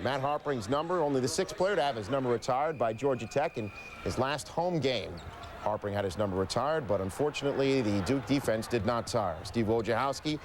Matt Harpring's number, only the 6th player to have his number retired by Georgia Tech in his last home game. Harpring had his number retired, but unfortunately the Duke defense did not tire. Steve Wojciechowski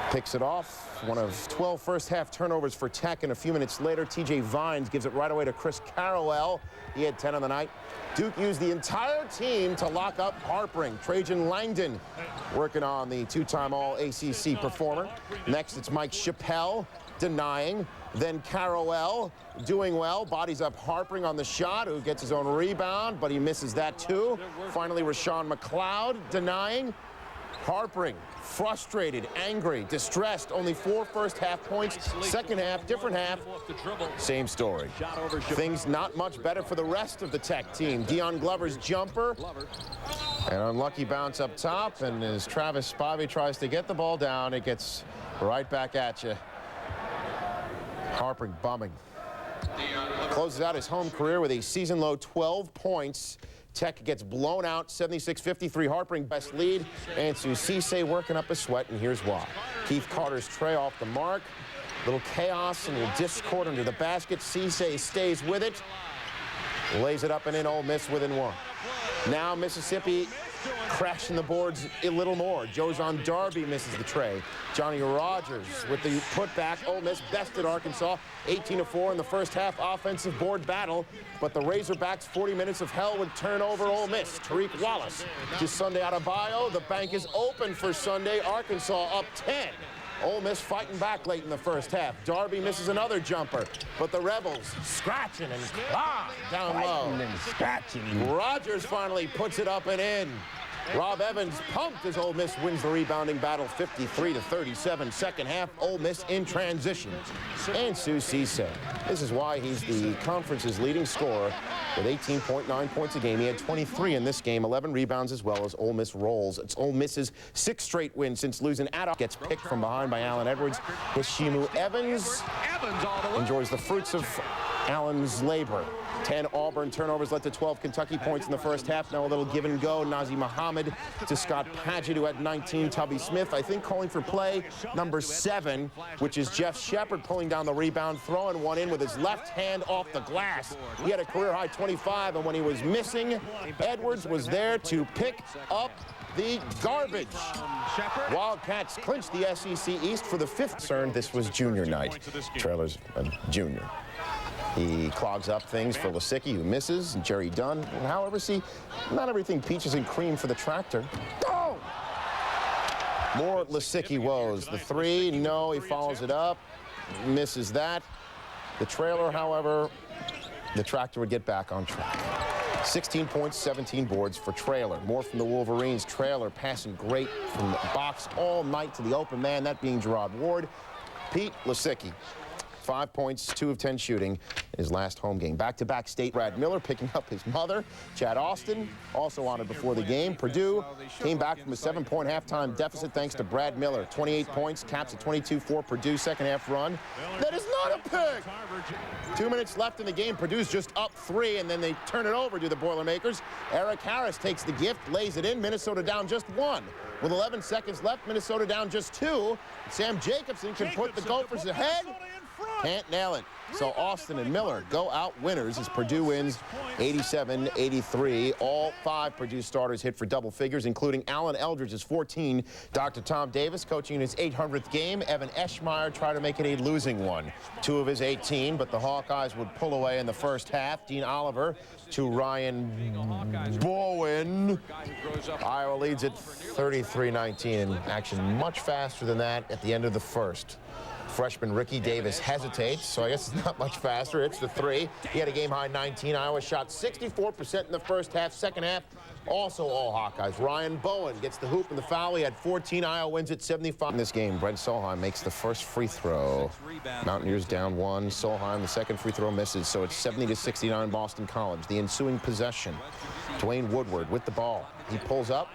picks it off. One of 12 first-half turnovers for Tech, and a few minutes later, TJ Vines gives it right away to Chris Carrawell. He had 10 on the night. Duke used the entire team to lock up Harpring. Trajan Langdon working on the two-time All-ACC performer. Next, it's Mike Chappell denying. Then Carrawell doing well, bodies up Harpring on the shot, who gets his own rebound, but he misses that too. Finally, Rashawn McLeod denying. Harpring, frustrated, angry, distressed. Only 4 first-half points. Second half, different half. Same story. Things not much better for the rest of the Tech team. Dion Glover's jumper. An unlucky bounce up top, and as Travis Spivey tries to get the ball down, it gets right back at you. Harpring bumming. Closes out his home career with a season-low 12 points. Tech gets blown out, 76-53. Harpring best lead. Ansu Cisse working up a sweat, and here's why. Keith Carter's tray off the mark. Little chaos and a little discord under the basket. Cisse stays with it. Lays it up and in. Ole Miss within 1. Now Mississippi crashing the boards a little more. Jozon Darby misses the tray. Johnny Rogers with the putback. Ole Miss bested Arkansas 18-4 in the first half offensive board battle, but the Razorbacks' 40 minutes of hell would turn over Ole Miss. Tariq Wallace to Sunday Adebayo. The bank is open for Sunday. Arkansas up 10. Ole Miss fighting back late in the first half. Darby misses another jumper, but the Rebels scratching and clawing down low. And scratching. Rogers finally puts it up and in. Rob Evans pumped as Ole Miss wins the rebounding battle 53-37. Second half, Ole Miss in transition. Ansu Cisse. This is why he's the conference's leading scorer with 18.9 points a game. He had 23 in this game, 11 rebounds as well as Ole Miss rolls. It's Ole Miss's 6th straight win since losing at gets picked from behind by Allen Edwards with Shimu Evans. Enjoys the fruits of Allen's labor. 10 Auburn turnovers led to 12 Kentucky points in the first half. Now a little give and go. Nazi Muhammad to Scott Padgett, who had 19. Tubby Smith, I think, calling for play number 7, which is Jeff Shepard pulling down the rebound, throwing one in with his left hand off the glass. He had a career-high 25, and when he was missing, Edwards was there to pick up the garbage. Wildcats clinched the SEC East for the 5th turn. This was junior night. Trailers a junior. He clogs up things for Lisicky, who misses, and Jerry Dunn. However, see, not everything peaches and cream for the Tractor. Oh! More Lisicky woes. The 3, no, he follows it up, misses that. The trailer, however, the Tractor would get back on track. 16 points, 17 boards for Traylor. More from the Wolverines. Traylor passing great from the box all night to the open man, that being Gerard Ward. Pete Lisicky. 5 points, 2 of 10 shooting in his last home game. Back-to-back state. Brad Miller picking up his mother. Chad Austin also honored before the game. Purdue came back from a 7-point halftime deficit thanks to Brad Miller. 28 points, caps a 22-4 Purdue second half run. That is not a pick. 2 minutes left in the game. Purdue's just up 3, and then they turn it over to the Boilermakers. Eric Harris takes the gift, lays it in. Minnesota down just 1. With 11 seconds left, Minnesota down just 2. Sam Jacobson can put the Gophers ahead. Can't nail it. So Austin and Miller go out winners as Purdue wins 87-83. All 5 Purdue starters hit for double figures, including Alan Eldridge's 14. Dr. Tom Davis coaching in his 800th game. Evan Eschmeyer tried to make it a losing one. 2 of his 18, but the Hawkeyes would pull away in the first half. Dean Oliver to Ryan Bowen. Iowa leads at 33-19 in action much faster than that at the end of the first. Freshman Ricky Davis hesitates, so I guess it's not much faster. It's the 3. He had a game-high 19. Iowa shot 64% in the first half. Second half, also all Hawkeyes. Ryan Bowen gets the hoop and the foul. He had 14. Iowa wins at 75. In this game, Brent Solheim makes the first free throw. Mountaineers down 1. Solheim, the second free throw misses, so it's 70-69 Boston College. The ensuing possession, Dwayne Woodward with the ball. He pulls up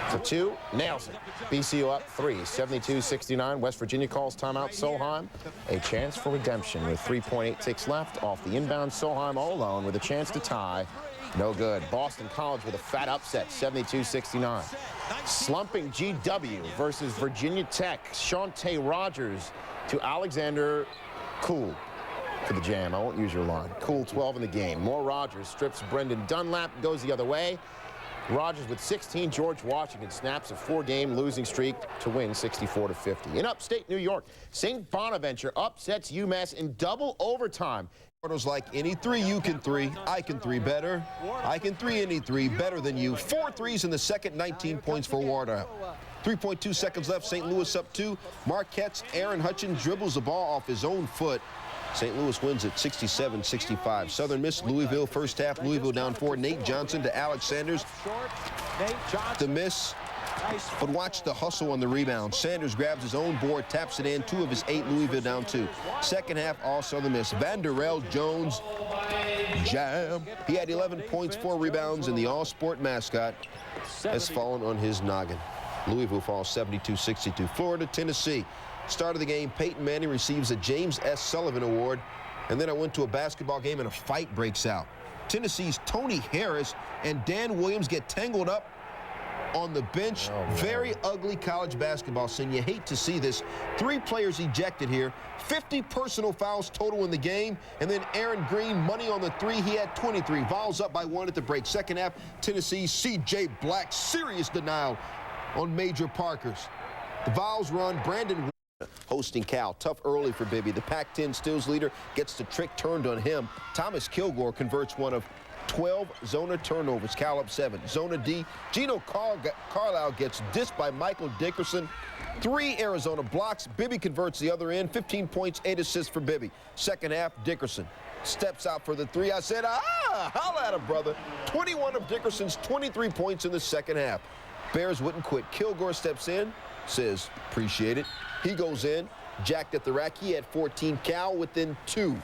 for 2, nails it. BCU up 3, 72-69. West Virginia calls timeout. Solheim, a chance for redemption with 3.86 left. Off the inbound, Solheim all alone with a chance to tie. No good. Boston College with a fat upset, 72-69. Slumping GW versus Virginia Tech. Shawntae Rogers to Alexander Cool for the Jam. I won't use your line. Cool 12 in the game. More Rogers strips Brendan Dunlap, goes the other way. Rogers with 16. George Washington snaps a 4-game losing streak to win 64-50. In upstate New York, St. Bonaventure upsets UMass in double overtime. Like any three, you can three. I can three better. I can three any three better than you. 4 threes in the second, 19 points for Wardell. 3.2 seconds left. St. Louis up 2. Marquette's Aaron Hutchins dribbles the ball off his own foot. St. Louis wins at 67-65. Southern Miss, Louisville, first half. Louisville down 4. Nate Johnson to Alex Sanders. The miss, but watch the hustle on the rebound. Sanders grabs his own board, taps it in. 2 of his 8, Louisville down 2. Second half, all Southern Miss. Vanderell Jones, Jam. He had 11 points, 4 rebounds, and the all-sport mascot has fallen on his noggin. Louisville falls 72-62. Florida, Tennessee. Start of the game, Peyton Manning receives a James S. Sullivan Award. And then I went to a basketball game and a fight breaks out. Tennessee's Tony Harris and Dan Williams get tangled up on the bench. Very ugly college basketball scene. You hate to see this. 3 players ejected here. 50 personal fouls total in the game. And then Aaron Green, money on the 3. He had 23. Vols up by 1 at the break. Second half, Tennessee's C.J. Black, serious denial on Major Parkers. The Vols run. Brandon hosting Cal. Tough early for Bibby. The Pac-10 steals leader gets the trick turned on him. Thomas Kilgore converts one of 12 Zona turnovers. Cal up 7. Zona D. Gino Carlisle gets dissed by Michael Dickerson. 3 Arizona blocks. Bibby converts the other end. 15 points, 8 assists for Bibby. Second half, Dickerson steps out for the 3. I said, holla at him, brother. 21 of Dickerson's 23 points in the second half. Bears wouldn't quit. Kilgore steps in, says, appreciate it. He goes in, jacked at the rack. He had 14. Cal within 2.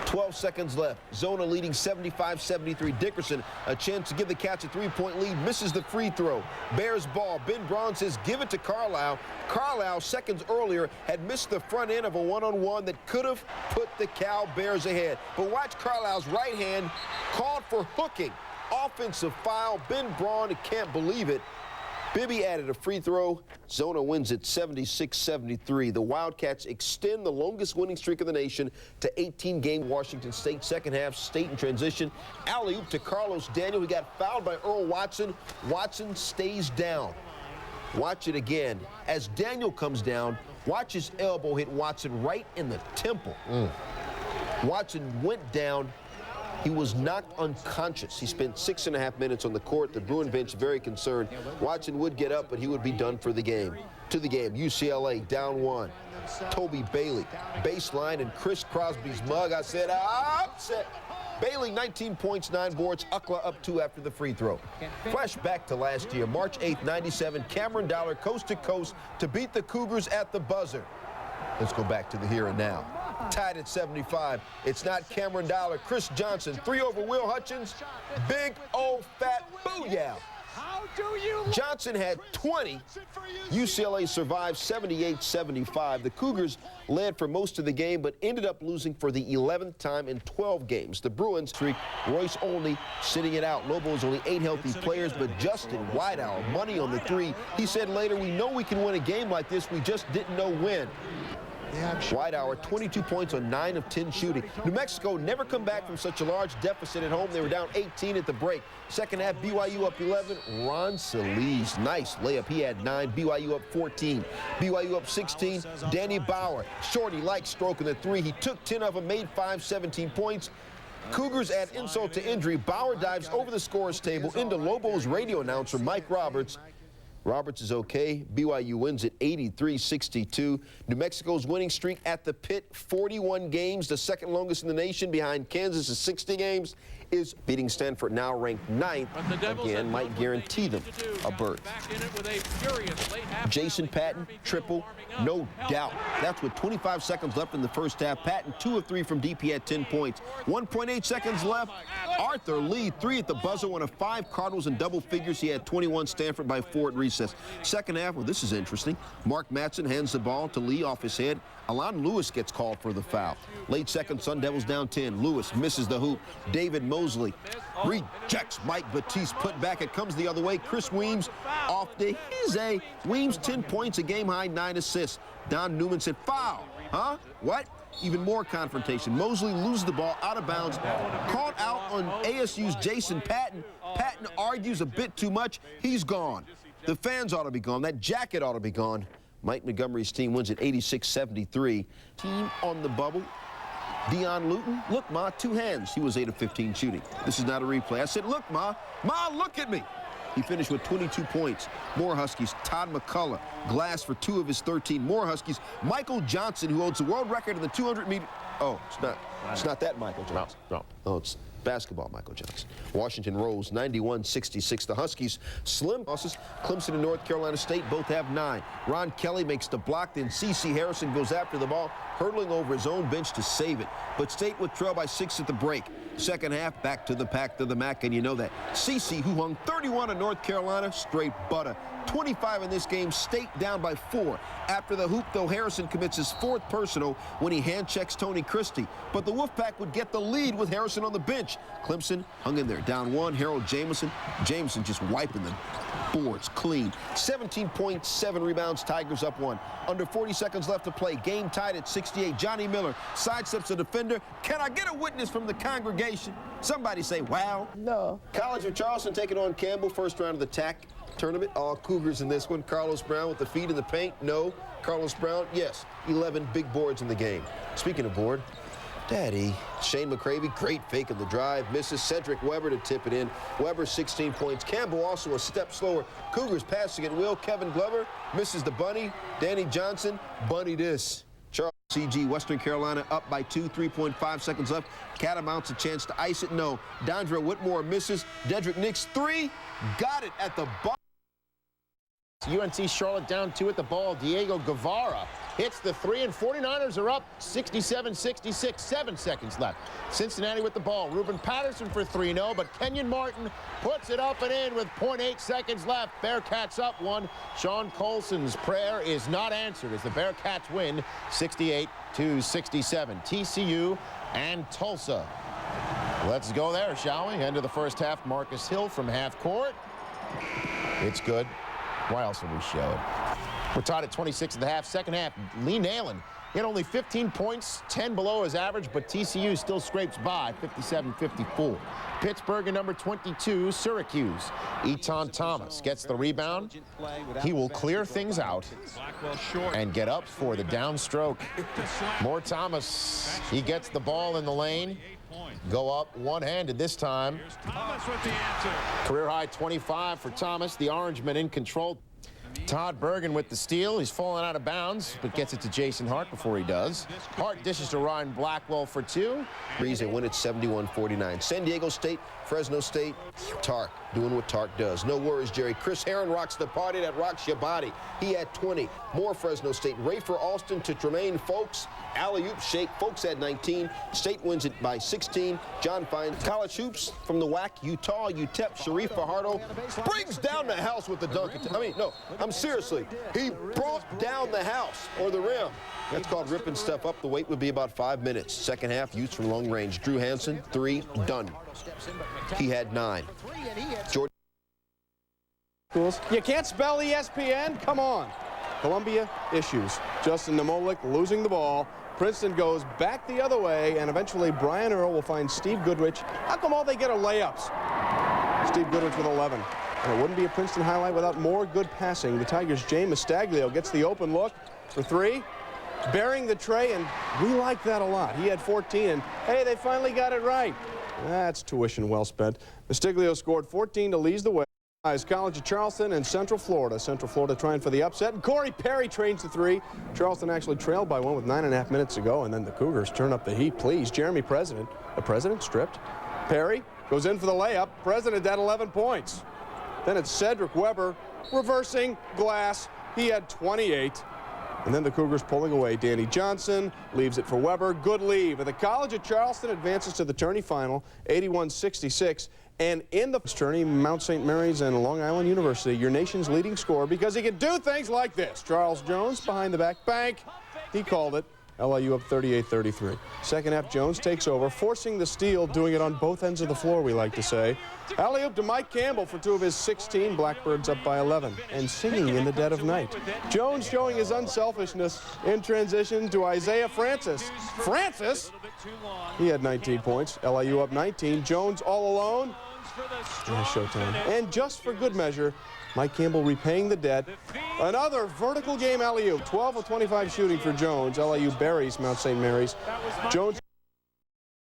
12 seconds left. Zona leading 75-73. Dickerson, a chance to give the Cats a 3-point lead, misses the free throw. Bears ball. Ben Braun says, give it to Carlisle. Carlisle, seconds earlier, had missed the front end of a one-on-one that could have put the Cal Bears ahead. But watch Carlisle's right hand called for hooking. Offensive foul. Ben Braun can't believe it. Bibby added a free throw. Zona wins at 76-73. The Wildcats extend the longest winning streak of the nation to 18-game. Washington State second half, State in transition. Alley-oop to Carlos Daniel. He got fouled by Earl Watson. Watson stays down. Watch it again. As Daniel comes down, watch his elbow hit Watson right in the temple. Watson went down. He was knocked unconscious. He spent 6.5 minutes on the court. The Bruin bench very concerned. Watson would get up, but he would be done for the game. To the game, UCLA down 1. Toby Bailey, baseline, and Chris Crosby's mug. I said, upset. Bailey, 19 points, 9 boards. Ukla up 2 after the free throw. Flash back to last year, March 8th, 97. Cameron Dollar coast to coast to beat the Cougars at the buzzer. Let's go back to the here and now. Tied at 75. It's not Cameron Dollar. Chris Johnson, 3 over Will Hutchins. Big old fat booyah. Johnson had 20. UCLA survived 78-75. The Cougars led for most of the game, but ended up losing for the 11th time in 12 games. The Bruins streak, Royce Olney sitting it out. Lobos only 8 healthy players, but Justin Whiteout, money on the 3. He said later, we know we can win a game like this. We just didn't know when. Whitehour, 22 points on 9 of 10 shooting. New Mexico never come back from such a large deficit at home. They were down 18 at the break. Second half, BYU up 11. Ron Solis, nice layup. He had 9. BYU up 14. BYU up 16. Danny Bauer, shorty like stroking the 3. He took 10 of them, made 5, 17 points. Cougars add insult to injury. Bauer dives over the scorer's table into Lobos radio announcer Mike Roberts. Roberts is okay. BYU wins at 83-62. New Mexico's winning streak at the pit, 41 games, the second longest in the nation behind Kansas' 60 games, is beating Stanford, now ranked 9th. Again, might guarantee them a berth. Jason Patton, triple, no doubt. That's with 25 seconds left in the first half. Patton, 2 of 3 from deep. He had 10 points. 1.8 seconds left. Arthur Lee, 3 at the buzzer, 1 of 5 Cardinals in double figures. He had 21. Stanford by 4 at recess. Second half, well, this is interesting. Mark Matson hands the ball to Lee off his head. Alon Lewis gets called for the foul. Late second, Sun Devils down 10. Lewis misses the hoop. David Mosley rejects Mike Batiste. Put back. It comes the other way. Chris Weems off the his A. Weems 10 points, a game high, 9 assists. Don Newman said foul. Huh? What? Even more confrontation. Mosley loses the ball out of bounds. Caught out on ASU's Jason Patton. Patton argues a bit too much. He's gone. The fans ought to be gone. That jacket ought to be gone. Mike Montgomery's team wins at 86-73. Team on the bubble. Dion Luton. Look, Ma, 2 hands. He was 8 of 15 shooting. This is not a replay. I said, look, Ma. Ma, look at me. He finished with 22 points. More Huskies. Todd McCullough. Glass for 2 of his 13. More Huskies. Michael Johnson, who holds the world record in the 200-meter. Oh, it's not that Michael Johnson. No. Oh, it's basketball Michael Johnson. Washington rolls 91-66. The Huskies slim losses. Clemson and North Carolina State both have 9. Ron Kelly makes the block, then C.C. Harrison goes after the ball, hurtling over his own bench to save it. But State would trail by 6 at the break. Second half, back to the pack to the MAC, and you know that. C.C., who hung 31 in North Carolina, straight butter. 25 in this game, State down by 4. After the hoop, though, Harrison commits his 4th personal when he hand-checks Tony Christie. But the Wolfpack would get the lead with Harrison on the bench. Clemson hung in there, down 1. Harold Jameson. Jameson just wiping the boards clean. 17.7 rebounds, Tigers up 1. Under 40 seconds left to play. Game tied at 68. Johnny Miller sidesteps the defender. Can I get a witness from the congregation? Somebody say, wow. No. College of Charleston taking on Campbell, first round of the TAC tournament. All Cougars in this one. Carlos Brown with the feet in the paint. No. Carlos Brown, yes. 11 big boards in the game. Speaking of board, Daddy. Shane McCravey, great fake on the drive. Misses. Cedric Weber to tip it in. Weber 16 points. Campbell also a step slower. Cougars passing at will. Kevin Glover misses the bunny. Danny Johnson, bunny this. Charles C.G. Western Carolina up by 2, 3.5 seconds left. Catamounts a chance to ice it. No. Dondre Whitmore misses. Dedrick Nix 3. Got it at the bar. UNC Charlotte down 2 at the ball. Diego Guevara hits the 3, and 49ers are up 67-66, 7 seconds left. Cincinnati with the ball. Ruben Patterson for 3, no, but Kenyon Martin puts it up and in with 0.8 seconds left. Bearcats up 1. Sean Colson's prayer is not answered as the Bearcats win 68-67. TCU and Tulsa. Let's go there, shall we? End of the first half. Marcus Hill from half court. It's good. Why else would we show it? We're tied at 26 at the half. Second half, Lee Nalen hit only 15 points, 10 below his average, but TCU still scrapes by 57-54. Pittsburgh at number 22, Syracuse. Eton Thomas gets the rebound. He will clear things out and get up for the downstroke. More Thomas. He gets the ball in the lane. Go up one-handed this time. Thomas with the answer. Career high 25 for Thomas. The Orangemen in control. Todd Bergen with the steal. He's fallen out of bounds, but gets it to Jason Hart before he does. Hart dishes to Ryan Blackwell for 2. Breeze and win at 71-49. San Diego State, Fresno State, Tark doing what Tark does. No worries, Jerry. Chris Herron rocks the party that rocks your body. He had 20. More Fresno State. Rafer Alston to Tremaine Folks. Alley-oop shake. Folks had 19. State wins it by 16. John finds college hoops from the WAC. Utah, UTEP, Sharif Fajardo brings down the house with the dunk. I mean, no, I'm seriously. He brought down the house or the rim. That's called ripping stuff up. The wait would be about 5 minutes. Second half, Utes from long range. Drew Hansen, 3, done. He had 9. Jordan. You can't spell ESPN? Come on. Columbia issues. Justin Nemolik losing the ball. Princeton goes back the other way, and eventually Brian Earl will find Steve Goodrich. How come all they get are layups? Steve Goodrich with 11. And it wouldn't be a Princeton highlight without more good passing. The Tigers' James Staglio gets the open look for 3. Bearing the tray, and we like that a lot. He had 14, and hey, they finally got it right. That's tuition well spent. Mistiglio scored 14 to lead the way. College of Charleston and Central Florida. Central Florida trying for the upset. And Corey Perry trains the 3. Charleston actually trailed by 1 with 9.5 minutes to go, and then the Cougars turn up the heat, please. Jeremy President. The President stripped. Perry goes in for the layup. President at 11 points. Then it's Cedric Weber reversing glass. He had 28. And then the Cougars pulling away. Danny Johnson leaves it for Weber. Good leave. And the College of Charleston advances to the tourney final, 81-66. And in the tourney, Mount St. Mary's and Long Island University, your nation's leading scorer, because he can do things like this. Charles Jones behind the back bank. He called it. LIU up 38-33. Second half, Jones takes over, forcing the steal, doing it on both ends of the floor, we like to say. Alley-oop to Mike Campbell for 2 of his 16. Blackbirds up by 11 and singing in the dead of night. Jones showing his unselfishness in transition to Isaiah Francis. Francis? He had 19 points. LIU up 19. Jones all alone. Yeah, showtime. And just for good measure, Mike Campbell repaying the debt. Another vertical game alley-oop. 12 of 25 shooting for Jones. LIU buries Mount St. Mary's. Jones